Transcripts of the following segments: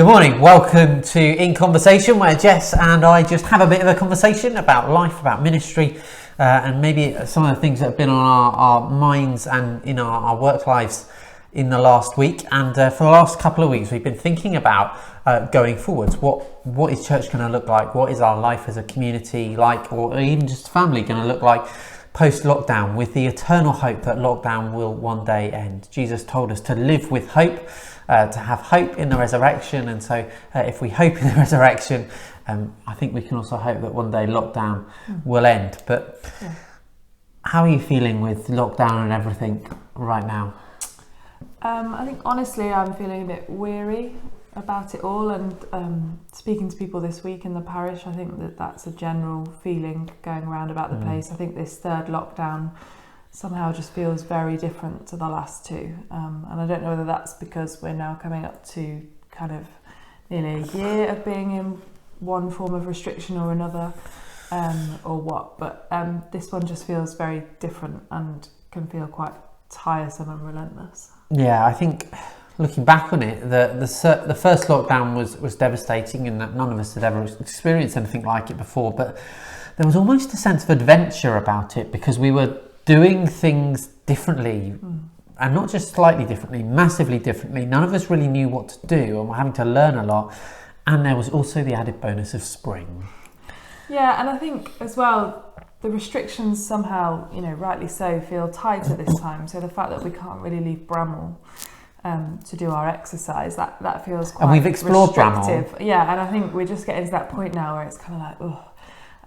morning, welcome to In Conversation, where Jess and I just have a bit of a conversation about life, about ministry, and maybe some of the things that have been on our minds and in our work lives in the last week. And for the last couple of weeks, we've been thinking about going forwards. What is church going to look like? What is our life as a community like, or even just family, going to look like post-lockdown, with the eternal hope that lockdown will one day end? Jesus told us to live with hope, to have hope in the resurrection, and so if we hope in the resurrection, I think we can also hope that one day lockdown will end. But how are you feeling with lockdown and everything right now? I think honestly I'm feeling a bit weary about it all, and speaking to people this week in the parish, I think that's a general feeling going around about the place. I think this third lockdown somehow just feels very different to the last two, and I don't know whether that's because we're now coming up to kind of nearly a year of being in one form of restriction or another, or what, but this one just feels very different and can feel quite tiresome and relentless. Yeah, I think looking back on it, the first lockdown was devastating, and that none of us had ever experienced anything like it before, but there was almost a sense of adventure about it because we were doing things differently, and not just slightly differently, massively differently. None of us really knew what to do, and we're having to learn a lot. And there was also the added bonus of spring. Yeah, and I think as well, the restrictions somehow, rightly so, feel tied to this time. So the fact that we can't really leave Bramall to do our exercise, that feels quite restrictive. And we've explored Bramall. Yeah, and I think we're just getting to that point now where it's kind of like, ugh.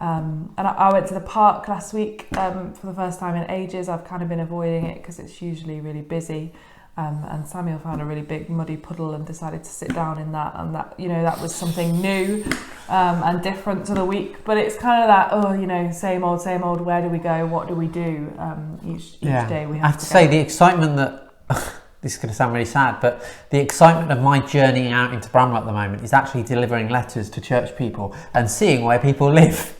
And I went to the park last week for the first time in ages. I've kind of been avoiding it because it's usually really busy. And Samuel found a really big muddy puddle and decided to sit down in that. And that was something new and different to the week. But it's kind of that, same old, where do we go? What do we do? Each day we have to I have to say, the excitement that... this is going to sound really sad, but the excitement of my journey out into Bramall at the moment is actually delivering letters to church people and seeing where people live.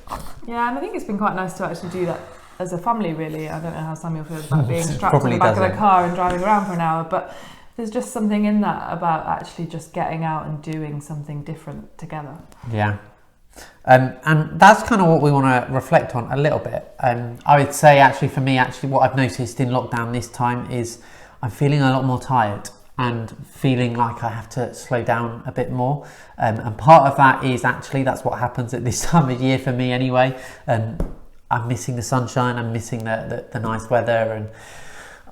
Yeah, and I think it's been quite nice to actually do that as a family, really. I don't know how Samuel feels about being strapped to the back of the car and driving around for an hour, but there's just something in that about actually just getting out and doing something different together. Yeah. And that's kind of what we want to reflect on a little bit. I would say, actually, for me, what I've noticed in lockdown this time is I'm feeling a lot more tired and feeling like I have to slow down a bit more. And part of that is actually, that's what happens at this time of year for me anyway. I'm missing the sunshine, I'm missing the nice weather, and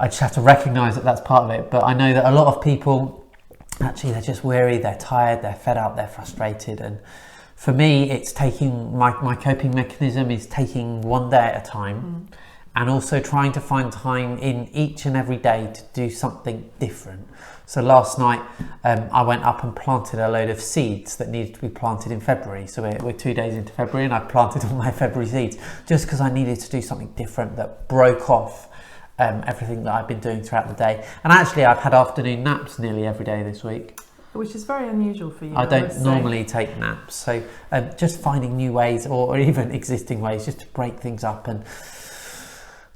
I just have to recognise that that's part of it. But I know that a lot of people, actually, they're just weary, they're tired, they're fed up, they're frustrated. And for me, it's taking, my coping mechanism is taking one day at a time. And also trying to find time in each and every day to do something different. So last night, I went up and planted a load of seeds that needed to be planted in February. So we're 2 days into February, and I planted all my February seeds just because I needed to do something different that broke off everything that I've been doing throughout the day. And actually, I've had afternoon naps nearly every day this week. Which is very unusual for you. I don't normally take naps. So just finding new ways, or even existing ways, just to break things up and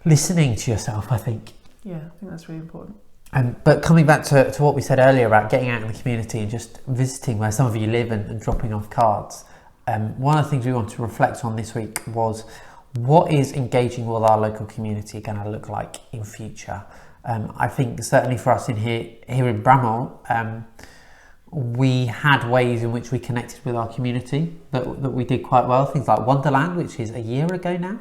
listening to yourself, I think. Yeah, I think that's really important. But coming back to what we said earlier about getting out in the community and just visiting where some of you live and dropping off cards, one of the things we want to reflect on this week was, what is engaging with our local community going to look like in future? I think certainly for us here in Bramall, we had ways in which we connected with our community that we did quite well. Things like Wonderland, which is a year ago now.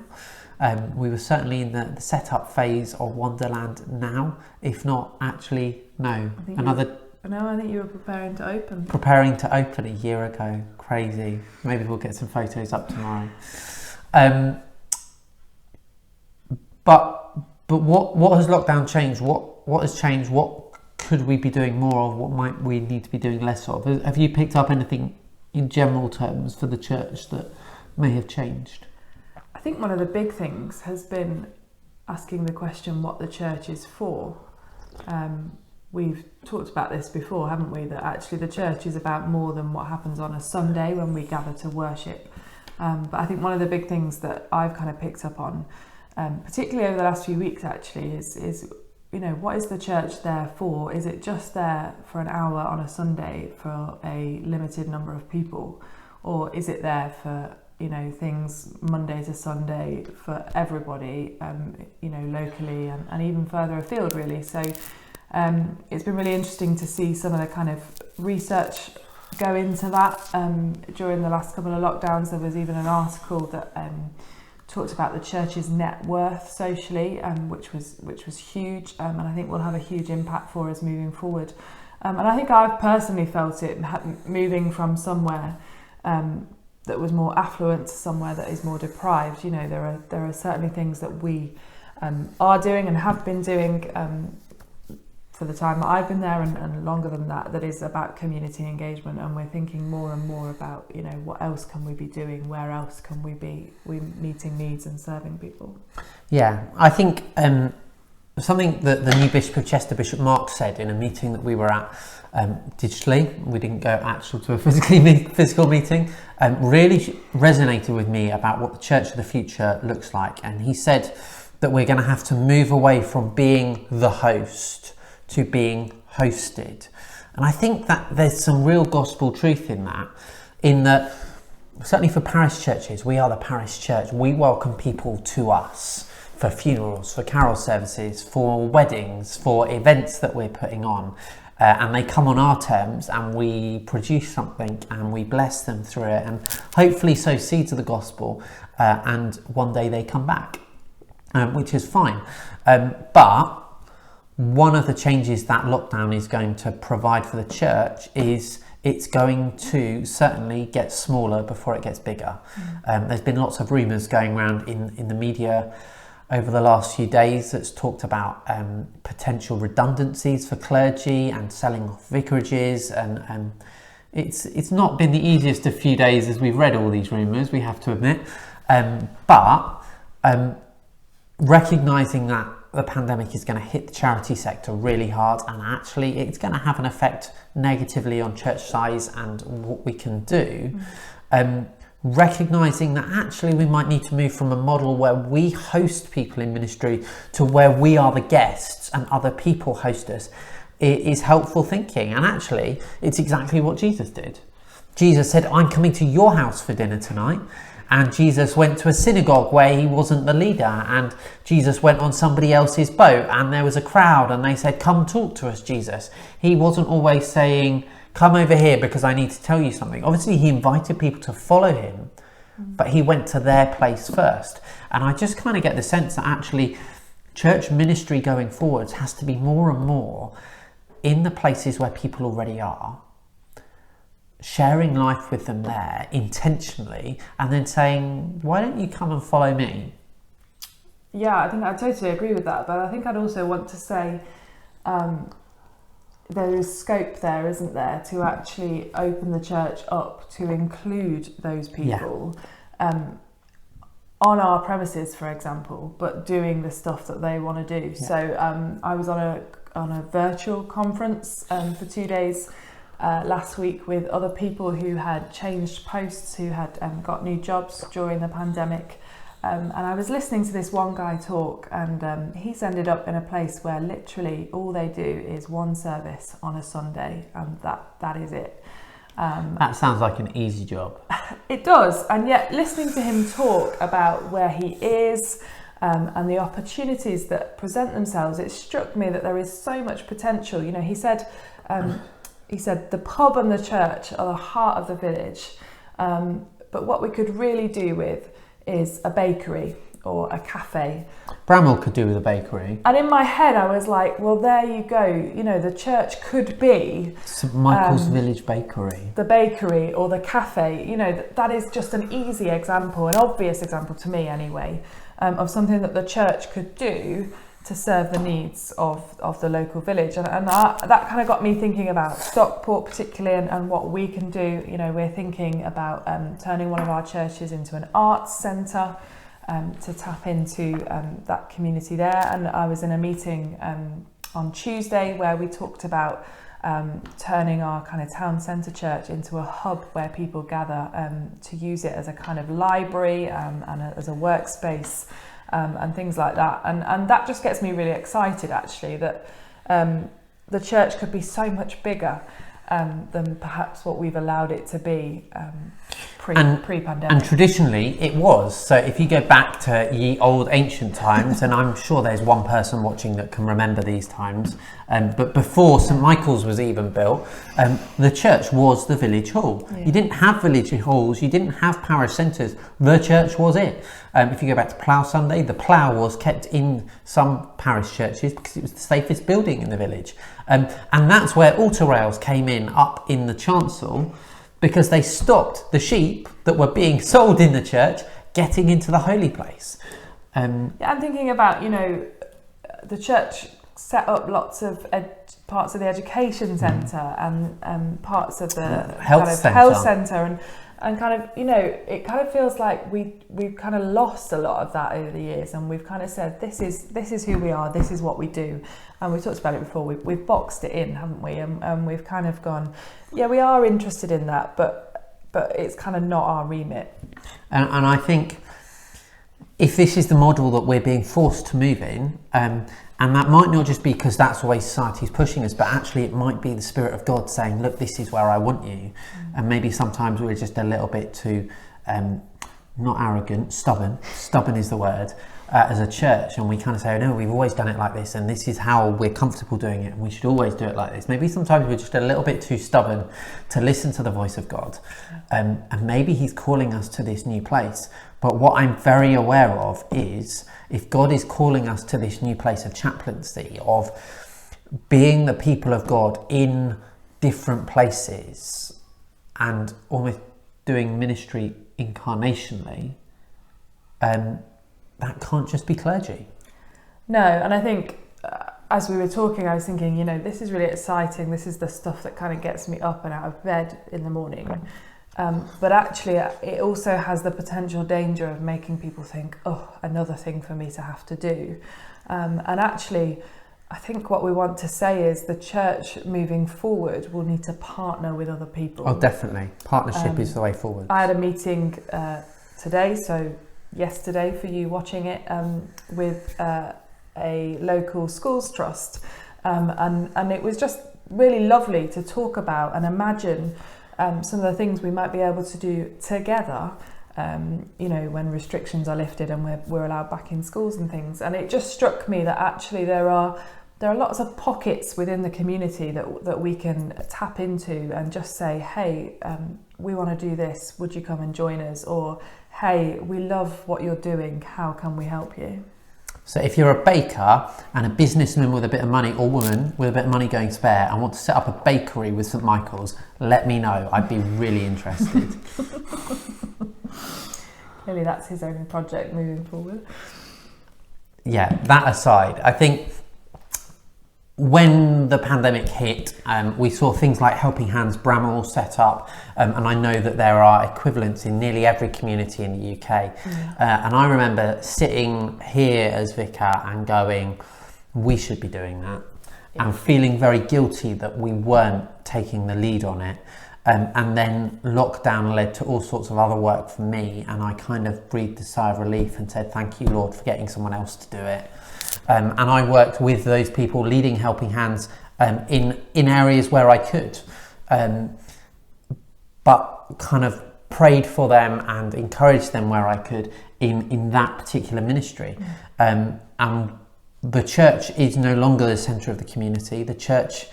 We were certainly in the setup phase of Wonderland now, if not actually, no. I think you were preparing to open. Preparing to open a year ago. Crazy. Maybe we'll get some photos up tomorrow. But what has lockdown changed? What has changed? What could we be doing more of? What might we need to be doing less of? Have you picked up anything in general terms for the church that may have changed? I think one of the big things has been asking the question what the church is for. We've talked about this before, haven't we? That actually the church is about more than what happens on a Sunday when we gather to worship. But I think one of the big things that I've kind of picked up on, particularly over the last few weeks actually, is what is the church there for? Is it just there for an hour on a Sunday for a limited number of people? Or is it there for, things Monday to Sunday for everybody, locally and even further afield, really? So it's been really interesting to see some of the kind of research go into that. During the last couple of lockdowns, there was even an article that talked about the church's net worth socially, which was huge, and I think will have a huge impact for us moving forward. And I think I've personally felt it moving from somewhere that was more affluent to somewhere that is more deprived. There are certainly things that we are doing and have been doing for the time that I've been there and longer than that is about community engagement, and we're thinking more and more about what else can we be doing, where else can we be meeting needs and serving people. Yeah, I think something that the new Bishop of Chester, Bishop Mark, said in a meeting that we were at digitally, we didn't go actual to a physical meeting, really resonated with me about what the church of the future looks like. And he said that we're going to have to move away from being the host to being hosted. And I think that there's some real gospel truth in that certainly for parish churches, we are the parish church. We welcome people to us for funerals, for carol services, for weddings, for events that we're putting on. And they come on our terms, and we produce something and we bless them through it, and hopefully sow seeds of the gospel, and one day they come back, which is fine. But one of the changes that lockdown is going to provide for the church is it's going to certainly get smaller before it gets bigger. There's been lots of rumours going around in the media over the last few days that's talked about potential redundancies for clergy and selling off vicarages, and it's not been the easiest of few days as we've read all these rumours, we have to admit, but recognising that the pandemic is going to hit the charity sector really hard, and actually it's going to have an effect negatively on church size and what we can do. Recognising that actually we might need to move from a model where we host people in ministry to where we are the guests and other people host us is helpful thinking. And actually it's exactly what Jesus did. Jesus said, I'm coming to your house for dinner tonight. And Jesus went to a synagogue where he wasn't the leader, and Jesus went on somebody else's boat and there was a crowd and they said, come talk to us, Jesus. He wasn't always saying, come over here because I need to tell you something. Obviously he invited people to follow him, but he went to their place first. And I just kind of get the sense that actually church ministry going forwards has to be more and more in the places where people already are, sharing life with them there intentionally, and then saying, why don't you come and follow me? Yeah, I think I totally agree with that, but I think I'd also want to say there is scope there, isn't there, to actually open the church up to include those people on our premises, for example, but doing the stuff that they want to do. Yeah. So I was on a virtual conference for 2 days last week with other people who had changed posts, who had got new jobs during the pandemic. And I was listening to this one guy talk, and he's ended up in a place where literally all they do is one service on a Sunday, and that is it. That sounds like an easy job. It does, and yet listening to him talk about where he is and the opportunities that present themselves, it struck me that there is so much potential. You know, he said the pub and the church are the heart of the village, but what we could really do with is a bakery or a cafe. Bramwell could do with a bakery. And in my head I was like, well, there you go, you know, the church could be St Michael's Village Bakery. The bakery or the cafe, you know, that is just an easy example, an obvious example to me anyway, of something that the church could do to serve the needs of the local village. And that kind of got me thinking about Stockport particularly, and what we can do. You know, we're thinking about turning one of our churches into an arts centre to tap into that community there. And I was in a meeting on Tuesday where we talked about turning our kind of town centre church into a hub where people gather to use it as a kind of library and as a workspace. and things like that. And that just gets me really excited, actually, that the church could be so much bigger than perhaps what we've allowed it to be pre-pandemic. And traditionally it was. So if you go back to ye old ancient times, and I'm sure there's one person watching that can remember these times, but before St Michael's was even built, the church was the village hall. Yeah. You didn't have village halls, you didn't have parish centres, the church was it. If you go back to Plough Sunday, the plough was kept in some parish churches because it was the safest building in the village. And that's where altar rails came in up in the chancel, because they stopped the sheep that were being sold in the church getting into the holy place. I'm thinking about, the church set up lots of parts of the education centre and parts of the health centre and kind of, it kind of feels like we've kind of lost a lot of that over the years, and we've kind of said this is who we are, this is what we do, and we've talked about it before. We've boxed it in, haven't we? And we've kind of gone, yeah, we are interested in that, but it's kind of not our remit. And I think if this is the model that we're being forced to move in, and that might not just be because that's the way society's pushing us, but actually it might be the Spirit of God saying, look, this is where I want you. And maybe sometimes we're just a little bit too, not arrogant, stubborn is the word, as a church. And we kind of say, oh, no, we've always done it like this, and this is how we're comfortable doing it, and we should always do it like this. Maybe sometimes we're just a little bit too stubborn to listen to the voice of God. And maybe he's calling us to this new place. But what I'm very aware of is, if God is calling us to this new place of chaplaincy, of being the people of God in different places and almost doing ministry incarnationally, that can't just be clergy. No, and I think as we were talking, I was thinking, this is really exciting. This is the stuff that kind of gets me up and out of bed in the morning. But actually, it also has the potential danger of making people think, oh, another thing for me to have to do. And actually, I think what we want to say is the church moving forward will need to partner with other people. Oh, definitely. Partnership is the way forward. I had a meeting today, so yesterday for you watching it, with a local schools trust. And it was just really lovely to talk about and imagine some of the things we might be able to do together, when restrictions are lifted and we're allowed back in schools and things. And it just struck me that actually there are lots of pockets within the community that we can tap into and just say, hey, we want to do this, would you come and join us? Or, hey, we love what you're doing, how can we help you? So if you're a baker and a businessman with a bit of money, or woman with a bit of money going spare, and want to set up a bakery with St Michael's, let me know. I'd be really interested. Clearly that's his own project moving forward. Yeah, that aside, I think when the pandemic hit, we saw things like Helping Hands Bramall set up, and I know that there are equivalents in nearly every community in the UK. And I remember sitting here as vicar and going, we should be doing that, and feeling very guilty that we weren't taking the lead on it. And then lockdown led to all sorts of other work for me, and I kind of breathed a sigh of relief and said, thank you, Lord, for getting someone else to do it. And I worked with those people leading Helping Hands in areas where I could, but kind of prayed for them and encouraged them where I could in that particular ministry. And the church is no longer the centre of the community. The church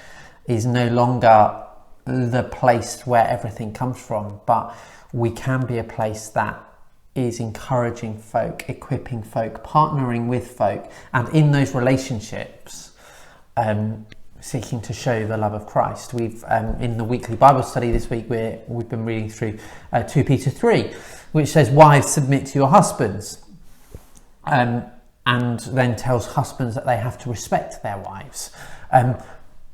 is no longer the place where everything comes from, but we can be a place that is encouraging folk, equipping folk, partnering with folk, and in those relationships seeking to show the love of Christ. We've in the weekly Bible study this week we've been reading through 2 Peter 3, which says, wives, submit to your husbands, and then tells husbands that they have to respect their wives.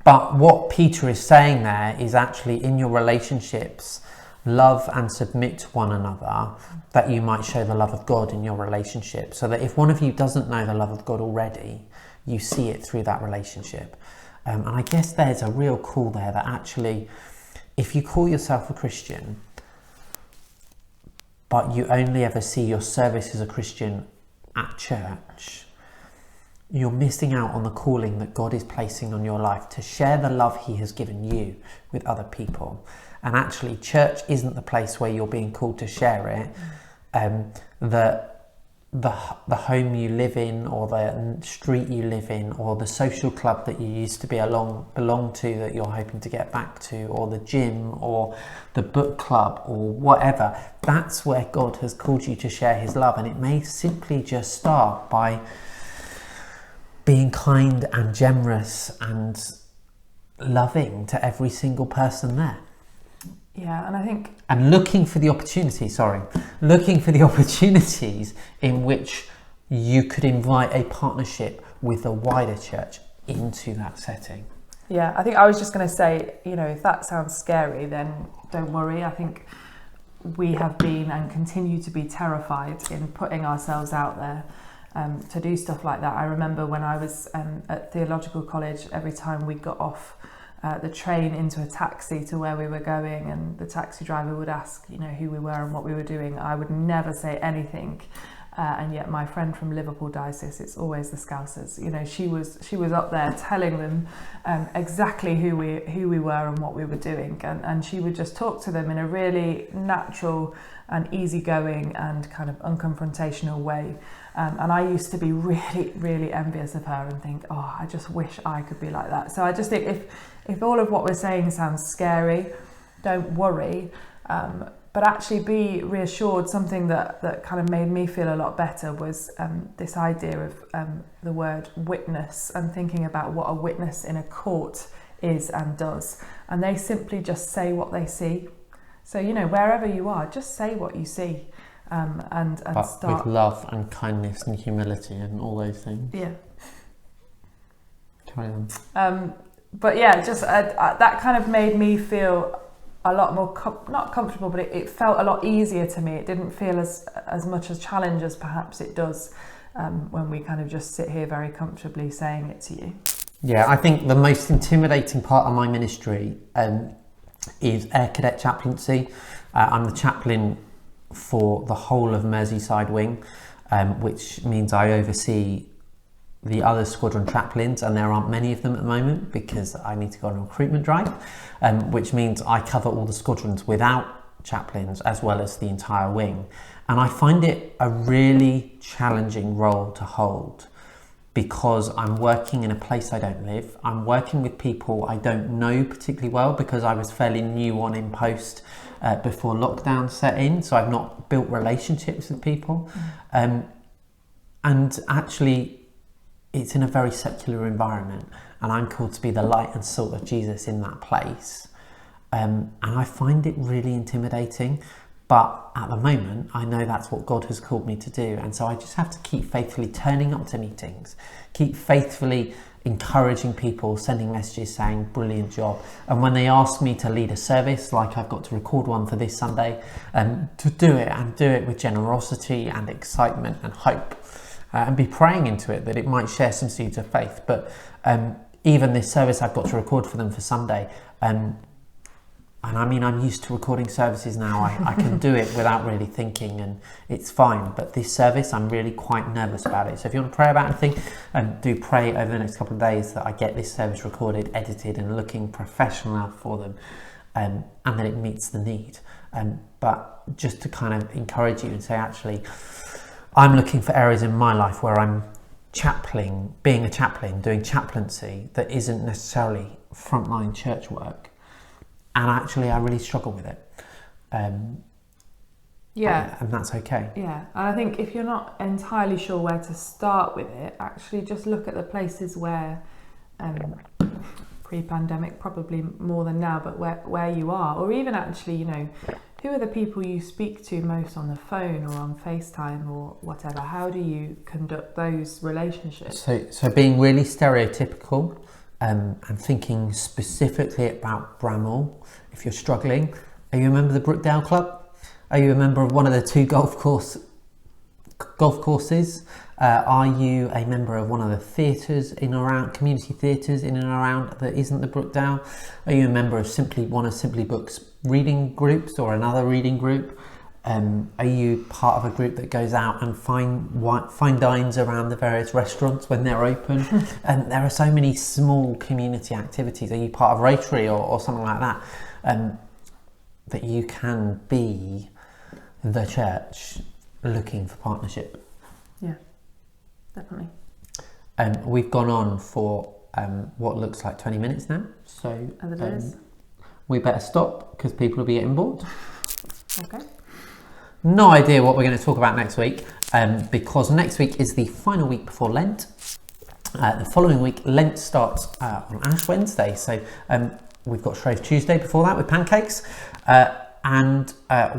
But what Peter is saying there is actually, in your relationships, love and submit to one another, that you might show the love of God in your relationship, so that if one of you doesn't know the love of God already, you see it through that relationship. And I guess there's a real call there that actually, if you call yourself a Christian, but you only ever see your service as a Christian at church, you're missing out on the calling that God is placing on your life to share the love he has given you with other people. And actually, church isn't the place where you're being called to share it. The home you live in, or the street you live in, or the social club that you used to belong to that you're hoping to get back to, or the gym, or the book club, or whatever, that's where God has called you to share his love. And it may simply just start by being kind and generous and loving to every single person there. Yeah, and I think... And looking for the opportunities in which you could invite a partnership with a wider church into that setting. Yeah, I think I was just going to say, if that sounds scary, then don't worry. I think we have been and continue to be terrified in putting ourselves out there to do stuff like that. I remember when I was at theological college, every time we got off the train into a taxi to where we were going, and the taxi driver would ask, who we were and what we were doing, I would never say anything. And yet my friend from Liverpool Diocese, it's always the Scousers, she was up there telling them exactly who we were and what we were doing, and she would just talk to them in a really natural and easygoing and kind of unconfrontational way. And I used to be really, really envious of her and think, I just wish I could be like that. So I just think if all of what we're saying sounds scary, don't worry. But actually be reassured. Something that kind of made me feel a lot better was this idea of the word witness, and thinking about what a witness in a court is and does. And they simply just say what they see. So, wherever you are, just say what you see. And start with love and kindness and humility and all those things. Yeah. Carry on. But yeah, just that kind of made me feel a lot more not comfortable, but it felt a lot easier to me. It didn't feel as much a challenge as perhaps it does when we kind of just sit here very comfortably saying it to you. Yeah, I think the most intimidating part of my ministry is Air Cadet chaplaincy. I'm the chaplain for the whole of Merseyside wing, which means I oversee the other squadron chaplains, and there aren't many of them at the moment because I need to go on a recruitment drive, which means I cover all the squadrons without chaplains as well as the entire wing. And I find it a really challenging role to hold because I'm working in a place I don't live. I'm working with people I don't know particularly well because I was fairly new on in post before lockdown set in, so I've not built relationships with people. And actually, it's in a very secular environment, and I'm called to be the light and salt of Jesus in that place. And I find it really intimidating, but at the moment, I know that's what God has called me to do. And so I just have to keep faithfully turning up to meetings, keep faithfully encouraging people, sending messages saying, brilliant job. And when they ask me to lead a service, like I've got to record one for this Sunday, to do it with generosity and excitement and hope. And be praying into it that it might share some seeds of faith. But even this service I've got to record for them for Sunday, and I mean, I'm used to recording services now. I can do it without really thinking, and it's fine. But this service, I'm really quite nervous about it. So if you want to pray about anything, do pray over the next couple of days that I get this service recorded, edited, and looking professional for them, and that it meets the need. But just to kind of encourage you and say, actually, I'm looking for areas in my life where I'm being a chaplain, doing chaplaincy that isn't necessarily frontline church work. And actually, I really struggle with it. Yeah. And that's okay. Yeah. And I think if you're not entirely sure where to start with it, actually just look at the places where, pre-pandemic, probably more than now, but where you are. Or even actually, who are the people you speak to most on the phone or on FaceTime or whatever? How do you conduct those relationships? So being really stereotypical and thinking specifically about Bramall, if you're struggling, are you a member of the Brookdale Club? Are you a member of one of the two golf courses? Are you a member of one of the theatres in and around, community theatres in and around that isn't the Brookdale? Are you a member of one of Simply Books reading groups or another reading group? Are you part of a group that goes out and fine dines around the various restaurants when they're open? And there are so many small community activities. Are you part of Rotary or something like that? That you can be the church looking for partnership. Yeah, definitely. We've gone on for what looks like 20 minutes now. So we better stop because people will be getting bored. Okay. No idea what we're going to talk about next week, because next week is the final week before Lent. The following week, Lent starts on Ash Wednesday, so we've got Shrove Tuesday before that with pancakes, and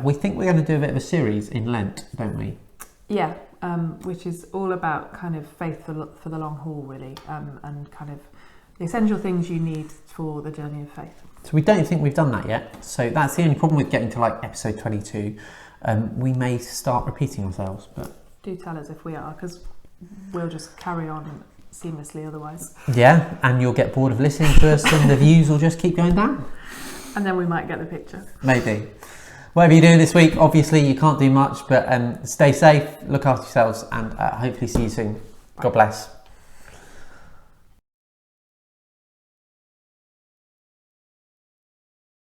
we think we're going to do a bit of a series in Lent, don't we? Yeah, which is all about kind of faith for the long haul, really, and kind of the essential things you need for the journey of faith. So we don't think we've done that yet, so that's the only problem with getting to like episode 22. We may start repeating ourselves, but do tell us if we are, because we'll just carry on seamlessly otherwise. Yeah, and you'll get bored of listening to us and the views will just keep going down. And then we might get the picture. Maybe. Whatever you do this week, obviously you can't do much, but stay safe, look after yourselves, and hopefully see you soon. God bless.